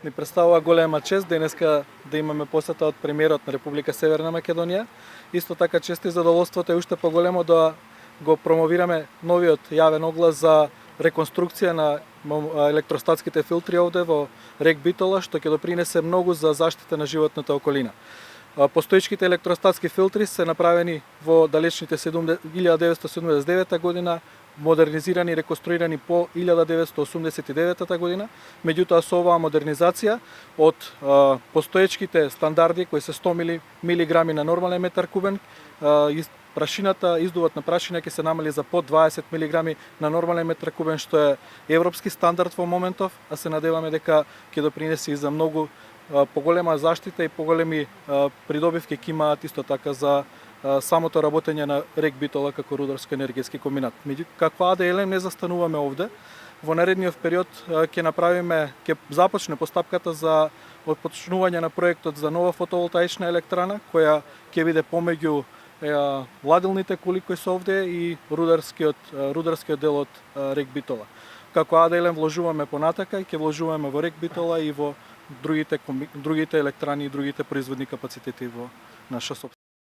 Ни представува голема чест денеска да имаме посета од премиерот на Република Северна Македонија. Исто така чест и задоволството е уште поголемо да го промовираме новиот јавен оглас за реконструкција на електростатските филтри овде во рек Битола, што ќе допринесе многу за заштита на животната околина. Постоечките електростатски филтри се направени во далечните 1979 година, модернизирани и реконструирани по 1989 година. Меѓутоа со оваа модернизација од постоечките стандарди кои се 100 милиграми на нормален метар кубен, прашината, издувот на прашина ќе се намали за под 20 милиграми на нормален метар кубен, што е европски стандард во моментов, а се надеваме дека ќе допринесе и за многу поголема заштита и поголеми придобивки ќе имаат исто така за самото работење на рек Битола како рударско-енергетски комбинат. Како АДЛМ не застануваме овде. Во наредниот период ќе започне постапката за отпочнување на проектот за нова фотоволтаична електрана, која ќе биде помеѓу ладилните кули кои се овде и рударскиот дел од рек Битола. Како АДЛМ вложуваме понатака и ќе вложуваме во рек Битола и во другите електрани и другите производни капацитети во наша собственост.